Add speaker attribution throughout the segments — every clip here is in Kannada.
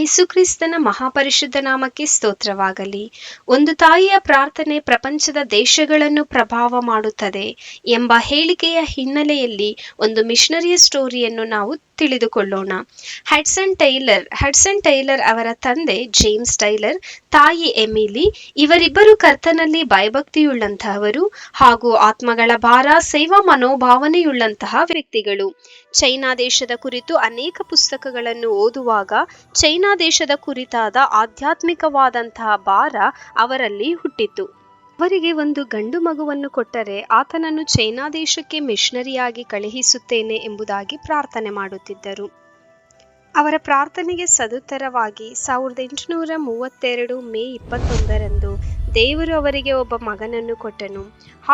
Speaker 1: ಯೇಸುಕ್ರಿಸ್ತನ ಮಹಾಪರಿಶುದ್ಧ ನಾಮಕ್ಕೆ ಸ್ತೋತ್ರವಾಗಲಿ. ಒಂದು ತಾಯಿಯ ಪ್ರಾರ್ಥನೆ ಪ್ರಪಂಚದ ದೇಶಗಳನ್ನು ಪ್ರಭಾವ ಮಾಡುತ್ತದೆ ಎಂಬ ಹೇಳಿಕೆಯ ಹಿನ್ನೆಲೆಯಲ್ಲಿ ಒಂದು ಮಿಷನರಿಯ ಸ್ಟೋರಿಯನ್ನು ನಾವು ತಿಳಿದುಕೊಳ್ಳೋಣ. ಹಡ್ಸನ್ ಟೈಲರ್ ಅವರ ತಂದೆ ಜೇಮ್ಸ್ ಟೈಲರ್, ತಾಯಿ ಎಮಿಲಿ, ಇವರಿಬ್ಬರು ಕರ್ತನಲ್ಲಿ ಭಯಭಕ್ತಿಯುಳ್ಳಂತಹವರು ಹಾಗೂ ಆತ್ಮಗಳ ಭಾರ, ಸೇವಾ ಮನೋಭಾವನೆಯುಳ್ಳಂತಹ ವ್ಯಕ್ತಿಗಳು. ಚೈನಾ ದೇಶದ ಕುರಿತು ಅನೇಕ ಪುಸ್ತಕಗಳನ್ನು ಓದುವಾಗ ಚೈನಾ ದೇಶದ ಕುರಿತಾದ ಆಧ್ಯಾತ್ಮಿಕವಾದಂತಹ ಭಾರ ಅವರಲ್ಲಿ ಹುಟ್ಟಿತು. ಅವರಿಗೆ ಒಂದು ಗಂಡು ಮಗುವನ್ನು ಕೊಟ್ಟರೆ ಆತನನ್ನು ಚೈನಾ ದೇಶಕ್ಕೆ ಮಿಷನರಿಯಾಗಿ ಕಳುಹಿಸುತ್ತೇನೆ ಎಂಬುದಾಗಿ ಪ್ರಾರ್ಥನೆ ಮಾಡುತ್ತಿದ್ದರು. ಅವರ ಪ್ರಾರ್ಥನೆಗೆ ಸದುತ್ತರವಾಗಿ 1832 ಮೇ 21ರಂದು ದೇವರು ಅವರಿಗೆ ಒಬ್ಬ ಮಗನನ್ನು ಕೊಟ್ಟನು.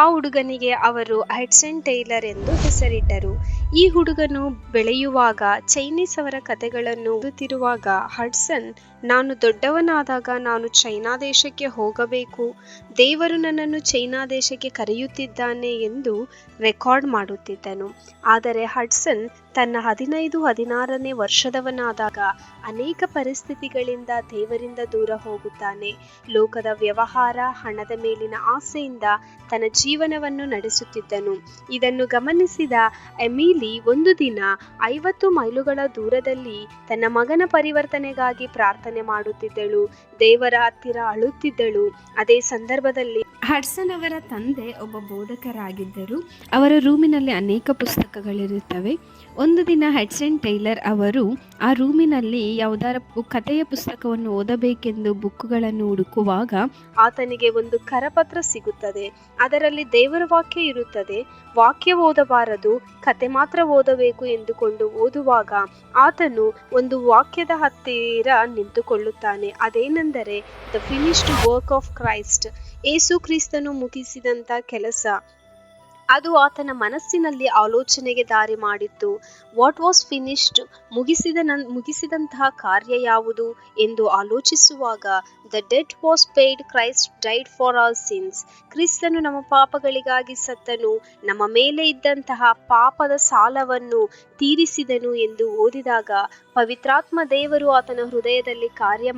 Speaker 1: ಆ ಹುಡುಗನಿಗೆ ಅವರು ಹಡ್ಸನ್ ಟೈಲರ್ ಎಂದು ಹೆಸರಿಟ್ಟರು. ಈ ಹುಡುಗನು ಬೆಳೆಯುವಾಗ ಚೈನೀಸ್ ಅವರ ಕಥೆಗಳನ್ನು ಓದುತ್ತಿರುವಾಗ ಹಡ್ಸನ್, ನಾನು ದೊಡ್ಡವನಾದಾಗ ನಾನು ಚೈನಾ ದೇಶಕ್ಕೆ ಹೋಗಬೇಕು, ದೇವರು ನನ್ನನ್ನು ಚೈನಾ ದೇಶಕ್ಕೆ ಕರೆಯುತ್ತಿದ್ದಾನೆ ಎಂದು ರೆಕಾರ್ಡ್ ಮಾಡುತ್ತಿದ್ದನು. ಆದರೆ ಹಡ್ಸನ್ ತನ್ನ 15-16ನೇ ವರ್ಷದವನಾದಾಗ ಅನೇಕ ಪರಿಸ್ಥಿತಿಗಳಿಂದ ದೇವರಿಂದ ದೂರ ಹೋಗುತ್ತಾನೆ. ಲೋಕದ ವ್ಯವಹಾರ, ಹಣದ ಮೇಲಿನ ಆಸೆಯಿಂದ ತನ್ನ ಜೀವನವನ್ನು ನಡೆಸುತ್ತಿದ್ದನು. ಇದನ್ನು ಗಮನಿಸಿದ ಎಮಿಲಿ ಒಂದು ದಿನ 50 ಮೈಲುಗಳ ದೂರದಲ್ಲಿ ತನ್ನ ಮಗನ ಪರಿವರ್ತನೆಗಾಗಿ ಪ್ರಾರ್ಥನೆ ಮಾಡುತ್ತಿದ್ದಳು. ದೇವರ ಹತ್ತಿರ ಅಳುತ್ತಿದ್ದಳು. ಅದೇ ಸಂದರ್ಭದಲ್ಲಿ ಹಡ್ಸನ್ ಅವರ ತಂದೆ ಒಬ್ಬ ಬೋಧಕರಾಗಿದ್ದರು. ಅವರ ರೂಮಿನಲ್ಲಿ ಅನೇಕ ಪುಸ್ತಕಗಳಿರುತ್ತವೆ. ಒಂದು ದಿನ ಹಡ್ಸನ್ ಟೈಲರ್ ಅವರು ಆ ರೂಮಿನಲ್ಲಿ ಯಾವುದಾರ ಕಥೆಯ ಪುಸ್ತಕವನ್ನು ಓದಬೇಕೆಂದು ಬುಕ್ಗಳನ್ನು ಹುಡುಕುವಾಗ ಆತನಿಗೆ ಒಂದು ಕರಪತ್ರ ಸಿಗುತ್ತದೆ. ಅದರಲ್ಲಿ ದೇವರ ವಾಕ್ಯ ಇರುತ್ತದೆ. ವಾಕ್ಯ ಓದಬಾರದು, ಕತೆ ಮಾತ್ರ ಓದಬೇಕು ಎಂದುಕೊಂಡು ಓದುವಾಗ ಆತನು ಒಂದು ವಾಕ್ಯದ ಹತ್ತಿರ ನಿಂತುಕೊಳ್ಳುತ್ತಾನೆ. ಅದೇನೆಂದರೆ the finished work of Christ, ಯೇಸು ಕ್ರಿಸ್ತನು ಮುಗಿಸಿದಂಥ ಕೆಲಸ. ಅದು ಆತನ ಮನಸ್ಸಿನಲ್ಲಿ ಆಲೋಚನೆಗೆ ದಾರಿ ಮಾಡಿತ್ತು. ವಾಟ್ ವಾಸ್ ಫಿನಿಶ್ಡ್, ಮುಗಿಸಿದಂತಹ ಕಾರ್ಯ ಯಾವುದು ಎಂದು ಆಲೋಚಿಸುವಾಗ the debt was paid, Christ died for all sins, ಕ್ರಿಸ್ತನು ನಮ್ಮ ಪಾಪಗಳಿಗಾಗಿ ಸತ್ತನು, ನಮ್ಮ ಮೇಲೆ ಇದ್ದಂತಹ ಪಾಪದ ಸಾಲವನ್ನು ತೀರಿಸಿದನು ಎಂದು ಓದಿದಾಗ ಪವಿತ್ರಾತ್ಮ ದೇವರು ಆತನ ಹೃದಯದಲ್ಲಿ ಕಾರ್ಯ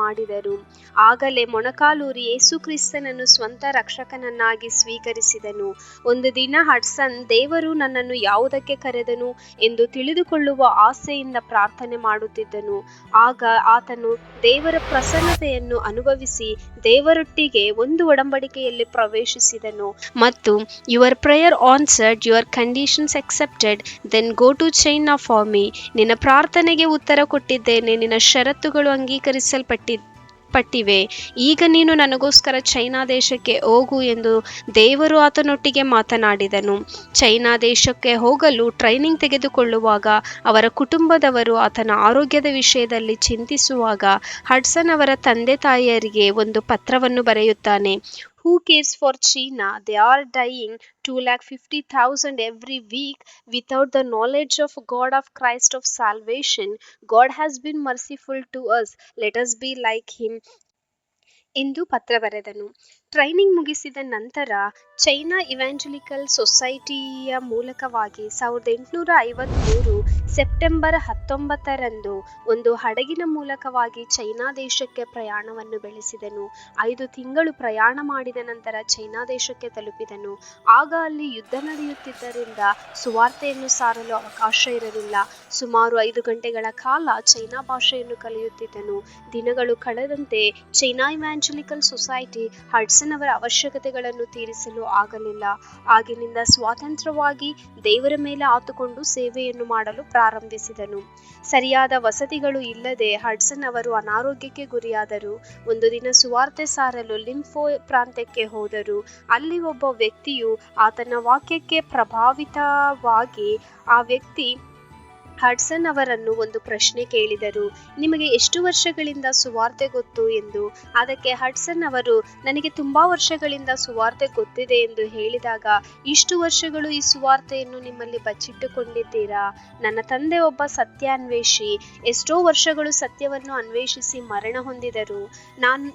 Speaker 1: ಮಾಡಿದರು. ಆಗಲೇ ಮೊಣಕಾಲೂರಿ ಯೇಸು ಕ್ರಿಸ್ತನನ್ನು ಸ್ವಂತ ರಕ್ಷಕನನ್ನಾಗಿ ಸ್ವೀಕರಿಸಿದನು. ಒಂದು ದಿನ ಹಡ್ಸನ್ ದೇವರು ನನ್ನನ್ನು ಯಾವುದಕ್ಕೆ ಕರೆದನು ಎಂದು ತಿಳಿದುಕೊಳ್ಳುವ ಆಸೆಯಿಂದ ಪ್ರಾರ್ಥನೆ ಮಾಡುತ್ತಿದ್ದನು. ಆಗ ಆತನು ದೇವರ ಪ್ರಸನ್ನತೆಯನ್ನು ಅನುಭವಿಸಿ ದೇವರೊಟ್ಟಿಗೆ ಒಂದು ಒಡಂಬಡಿಕೆಯಲ್ಲಿ ಪ್ರವೇಶಿಸಿದನು ಮತ್ತು your prayer answered, your conditions accepted, then go to China for me. ನಿನ್ನ ಪ್ರಾರ್ಥನೆಗೆ ಉತ್ತರ ಕೊಟ್ಟಿದ್ದೇನೆ, ನಿನ್ನ ಷರತ್ತುಗಳು ಅಂಗೀಕರಿಸಲ್ಪಟ್ಟಿವೆ, ಈಗ ನೀನು ನನಗೋಸ್ಕರ ಚೈನಾ ದೇಶಕ್ಕೆ ಹೋಗು ಎಂದು ದೇವರು ಆತನೊಟ್ಟಿಗೆ ಮಾತನಾಡಿದನು. ಚೈನಾ ದೇಶಕ್ಕೆ ಹೋಗಲು ಟ್ರೈನಿಂಗ್ ತೆಗೆದುಕೊಳ್ಳುವಾಗ ಅವರ ಕುಟುಂಬದವರು ಆತನ ಆರೋಗ್ಯದ ವಿಷಯದಲ್ಲಿ ಚಿಂತಿಸುವಾಗ ಹಡ್ಸನ್ ಅವರ ತಂದೆ ತಾಯಿಯರಿಗೆ ಒಂದು ಪತ್ರವನ್ನು ಬರೆಯುತ್ತಾನೆ. Who cares for China? They are dying 250,000 every week without the knowledge of God of Christ of salvation. God has been merciful to us. Let us be like him ಎಂದು ಪತ್ರ ಬರೆದನು. ಟ್ರೈನಿಂಗ್ ಮುಗಿಸಿದ ನಂತರ ಚೈನಾ ಇವಾಂಜಲಿಕಲ್ ಸೊಸೈಟಿಯ ಮೂಲಕವಾಗಿ 1853 ಸೆಪ್ಟೆಂಬರ್ 19ರಂದು ಒಂದು ಹಡಗಿನ ಮೂಲಕವಾಗಿ ಚೈನಾ ದೇಶಕ್ಕೆ ಪ್ರಯಾಣವನ್ನು ಬೆಳೆಸಿದನು. 5 ತಿಂಗಳು ಪ್ರಯಾಣ ಮಾಡಿದ ನಂತರ ಚೈನಾ ದೇಶಕ್ಕೆ ತಲುಪಿದನು. ಆಗ ಅಲ್ಲಿ ಯುದ್ಧ ನಡೆಯುತ್ತಿದ್ದರಿಂದ ಸುವಾರ್ತೆಯನ್ನು ಸಾರಲು ಅವಕಾಶ ಇರಲಿಲ್ಲ. ಸುಮಾರು 5 ಗಂಟೆಗಳ ಕಾಲ ಚೈನಾ ಭಾಷೆಯನ್ನು ಕಲಿಯುತ್ತಿದ್ದನು. ದಿನಗಳು ಕಳೆದಂತೆ ಚೈನಾ ಇವಾಂಜಲಿಕಲ್ ಸೊಸೈಟಿ ಹಡ್ಸನ್ ಅವರ ಅವಶ್ಯಕತೆಗಳನ್ನು ತೀರಿಸಲು ಆಗಲಿಲ್ಲ. ಆಗಿನಿಂದ ಸ್ವತಂತ್ರವಾಗಿ ದೇವರ ಮೇಲೆ ಆತುಕೊಂಡು ಸೇವೆಯನ್ನು ಮಾಡಲು ಪ್ರಾರಂಭಿಸಿದನು. ಸರಿಯಾದ ವಸತಿಗಳು ಇಲ್ಲದೆ ಹಡ್ಸನ್ ಅವರು ಅನಾರೋಗ್ಯಕ್ಕೆ ಗುರಿಯಾದರು. ಒಂದು ದಿನ ಸುವಾರ್ತೆ ಸಾರಲು ಲಿಂಫೋ ಪ್ರಾಂತ್ಯಕ್ಕೆ ಹೋದರು. ಅಲ್ಲಿ ಒಬ್ಬ ವ್ಯಕ್ತಿಯು ಆತನ ವಾಕ್ಯಕ್ಕೆ ಪ್ರಭಾವಿತವಾಗಿ ಆ ವ್ಯಕ್ತಿ ಹಡ್ಸನ್ ಅವರನ್ನು ಒಂದು ಪ್ರಶ್ನೆ ಕೇಳಿದರು. ನಿಮಗೆ ಎಷ್ಟು ವರ್ಷಗಳಿಂದ ಸುವಾರ್ತೆ ಗೊತ್ತು ಎಂದು. ಅದಕ್ಕೆ ಹಡ್ಸನ್ ಅವರು, ನನಗೆ ತುಂಬಾ ವರ್ಷಗಳಿಂದ ಸುವಾರ್ತೆ ಗೊತ್ತಿದೆ ಎಂದು ಹೇಳಿದಾಗ, ಇಷ್ಟು ವರ್ಷಗಳು ಈ ಸುವಾರ್ತೆಯನ್ನು ನಿಮ್ಮಲ್ಲಿ ಬಚ್ಚಿಟ್ಟುಕೊಂಡಿದ್ದೀರಾ? ನನ್ನ ತಂದೆ ಒಬ್ಬ ಸತ್ಯಾನ್ವೇಷಿ, ಎಷ್ಟೋ ವರ್ಷಗಳು ಸತ್ಯವನ್ನು ಅನ್ವೇಷಿಸಿ ಮರಣ ಹೊಂದಿದರು.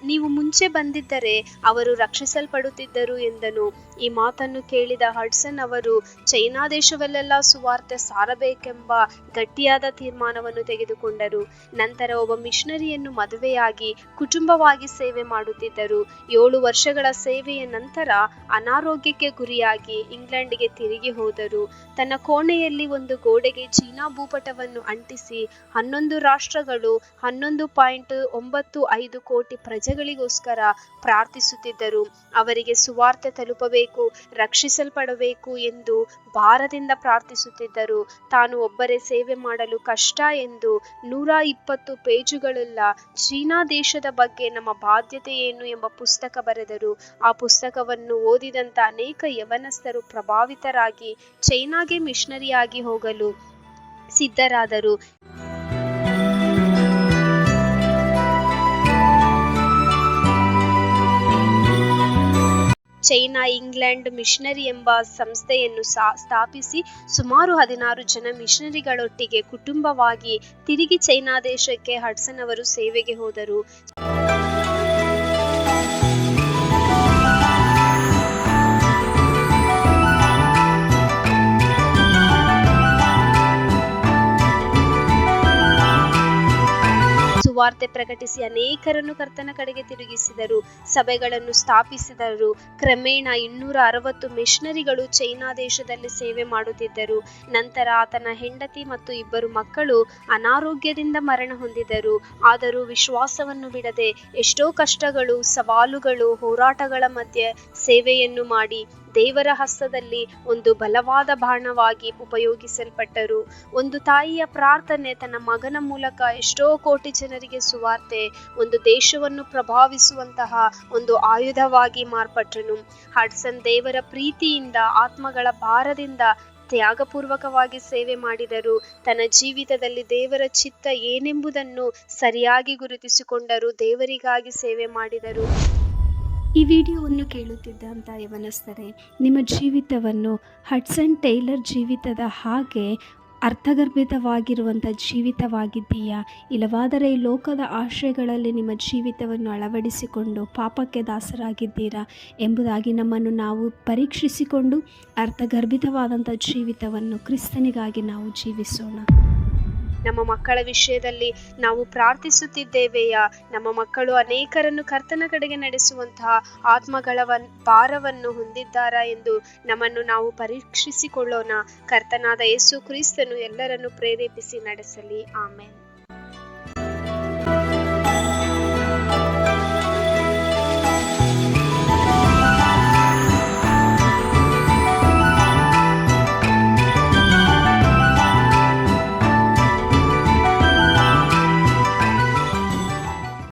Speaker 1: ನೀವು ಮುಂಚೆ ಬಂದಿದ್ದರೆ ಅವರು ರಕ್ಷಿಸಲ್ಪಡುತ್ತಿದ್ದರು ಎಂದನು. ಈ ಮಾತನ್ನು ಕೇಳಿದ ಹಡ್ಸನ್ ಅವರು ಚೈನಾ ದೇಶವಲ್ಲೆಲ್ಲ ಸುವಾರ್ತೆ ಸಾರಬೇಕೆಂಬ ಗಟ್ಟಿಯಾದ ತೀರ್ಮಾನವನ್ನು ತೆಗೆದುಕೊಂಡರು. ನಂತರ ಒಬ್ಬ ಮಿಷನರಿಯನ್ನು ಮದುವೆಯಾಗಿ ಕುಟುಂಬವಾಗಿ ಸೇವೆ ಮಾಡುತ್ತಿದ್ದರು. 7 ವರ್ಷಗಳ ಸೇವೆಯ ನಂತರ ಅನಾರೋಗ್ಯಕ್ಕೆ ಗುರಿಯಾಗಿ ಇಂಗ್ಲೆಂಡ್ಗೆ ತಿರುಗಿ ಹೋದರು. ತನ್ನ ಕೋಣೆಯಲ್ಲಿ ಒಂದು ಗೋಡೆಗೆ ಚೀನಾ ಭೂಪಟವನ್ನು ಅಂಟಿಸಿ 11 ರಾಷ್ಟ್ರಗಳು 11.95 ಕೋಟಿ ಪ್ರಜೆಗಳಿಗೋಸ್ಕರ ಪ್ರಾರ್ಥಿಸುತ್ತಿದ್ದರು. ಅವರಿಗೆ ಸುವಾರ್ತೆ ತಲುಪಬೇಕು, ರಕ್ಷಿಸಲ್ಪಡಬೇಕು ಎಂದು ಭಾರದಿಂದ ಪ್ರಾರ್ಥಿಸುತ್ತಿದ್ದರು. ತಾನು ಒಬ್ಬರೇ ಸೇವೆ ಮಾಡಲು ಕಷ್ಟ ಎಂದು 120 ಪೇಜುಗಳುಳ್ಳ ಚೀನಾ ದೇಶದ ಬಗ್ಗೆ ನಮ್ಮ ಬಾಧ್ಯತೆ ಏನು ಎಂಬ ಪುಸ್ತಕ ಬರೆದರು. ಆ ಪುಸ್ತಕವನ್ನು ಓದಿದಂತ ಅನೇಕ ಯವನಸ್ಥರು ಪ್ರಭಾವಿತರಾಗಿ ಚೈನಾಗೆ ಮಿಷನರಿಯಾಗಿ ಹೋಗಲು ಸಿದ್ಧರಾದರು. ಚೈನಾ ಇಂಗ್ಲೆಂಡ್ ಮಿಷನರಿ ಎಂಬ ಸಂಸ್ಥೆಯನ್ನು ಸ್ಥಾಪಿಸಿ ಸುಮಾರು 16 ಜನ ಮಿಷನರಿಗಳೊಟ್ಟಿಗೆ ಕುಟುಂಬವಾಗಿ ತಿರುಗಿ ಚೈನಾ ದೇಶಕ್ಕೆ ಹಡ್ಸನ್ ಅವರು ಸೇವೆಗೆ ಹೋದರು. ಸುವಾರ್ತೆ ಪ್ರಕಟಿಸಿ ಅನೇಕರನ್ನು ಕರ್ತನ ಕಡೆಗೆ ತಿರುಗಿಸಿದರು. ಸಭೆಗಳನ್ನು ಸ್ಥಾಪಿಸಿದರು. ಕ್ರಮೇಣ 260 ಮಿಷನರಿಗಳು ಚೈನಾ ದೇಶದಲ್ಲಿ ಸೇವೆ ಮಾಡುತ್ತಿದ್ದರು. ನಂತರ ಆತನ ಹೆಂಡತಿ ಮತ್ತು 2 ಮಕ್ಕಳು ಅನಾರೋಗ್ಯದಿಂದ ಮರಣ ಹೊಂದಿದರು. ಆದರೂ ವಿಶ್ವಾಸವನ್ನು ಬಿಡದೆ ಎಷ್ಟೋ ಕಷ್ಟಗಳು, ಸವಾಲುಗಳು, ಹೋರಾಟಗಳ ಮಧ್ಯೆ ಸೇವೆಯನ್ನು ಮಾಡಿ ದೇವರ ಹಸ್ತದಲ್ಲಿ ಒಂದು ಬಲವಾದ ಬಾಣವಾಗಿ ಉಪಯೋಗಿಸಲ್ಪಟ್ಟರು. ಒಂದು ತಾಯಿಯ ಪ್ರಾರ್ಥನೆ ತನ್ನ ಮಗನ ಮೂಲಕ ಎಷ್ಟೋ ಕೋಟಿ ಜನರಿಗೆ ಸುವಾರ್ತೆ, ಒಂದು ದೇಶವನ್ನು ಪ್ರಭಾವಿಸುವಂತಹ ಒಂದು ಆಯುಧವಾಗಿ ಮಾರ್ಪಟ್ಟನು. ಹಡ್ಸನ್ ದೇವರ ಪ್ರೀತಿಯಿಂದ, ಆತ್ಮಗಳ ಭಾರದಿಂದ ತ್ಯಾಗಪೂರ್ವಕವಾಗಿ ಸೇವೆ ಮಾಡಿದರು. ತನ್ನ ಜೀವಿತದಲ್ಲಿ ದೇವರ ಚಿತ್ತ ಏನೆಂಬುದನ್ನು ಸರಿಯಾಗಿ ಗುರುತಿಸಿಕೊಂಡರು. ದೇವರಿಗಾಗಿ ಸೇವೆ ಮಾಡಿದರು.
Speaker 2: ಈ ವಿಡಿಯೋವನ್ನು ಕೇಳುತ್ತಿದ್ದಂಥ ಯವನಸ್ಥರೇ, ನಿಮ್ಮ ಜೀವಿತವನ್ನು ಹಡ್ಸನ್ ಟೇಲರ್ ಜೀವಿತದ ಹಾಗೆ ಅರ್ಥಗರ್ಭಿತವಾಗಿರುವಂಥ ಜೀವಿತವಾಗಿದ್ದೀಯಾ? ಇಲ್ಲವಾದರೆ ಈ ಲೋಕದ ಆಶಯಗಳಲ್ಲಿ ನಿಮ್ಮ ಜೀವಿತವನ್ನು ಅಳವಡಿಸಿಕೊಂಡು ಪಾಪಕ್ಕೆ ದಾಸರಾಗಿದ್ದೀರಾ ಎಂಬುದಾಗಿ ನಮ್ಮನ್ನು ನಾವು ಪರೀಕ್ಷಿಸಿಕೊಂಡು ಅರ್ಥಗರ್ಭಿತವಾದಂಥ ಜೀವಿತವನ್ನು ಕ್ರಿಸ್ತನಿಗಾಗಿ ನಾವು ಜೀವಿಸೋಣ.
Speaker 1: ನಮ್ಮ ಮಕ್ಕಳ ವಿಷಯದಲ್ಲಿ ನಾವು ಪ್ರಾರ್ಥಿಸುತ್ತಿದ್ದೇವೆಯಾ? ನಮ್ಮ ಮಕ್ಕಳು ಅನೇಕರನ್ನು ಕರ್ತನ ಕಡೆಗೆ ನಡೆಸುವಂತಹ ಆತ್ಮಗಳ ಭಾರವನ್ನು ಹೊಂದಿದ್ದಾರಾ ಎಂದು ನಮ್ಮನ್ನು ನಾವು ಪರೀಕ್ಷಿಸಿಕೊಳ್ಳೋಣ. ಕರ್ತನಾದ ಯೇಸು ಕ್ರಿಸ್ತನು ಎಲ್ಲರನ್ನು ಪ್ರೇರೇಪಿಸಿ ನಡೆಸಲಿ. ಆಮೆನ್.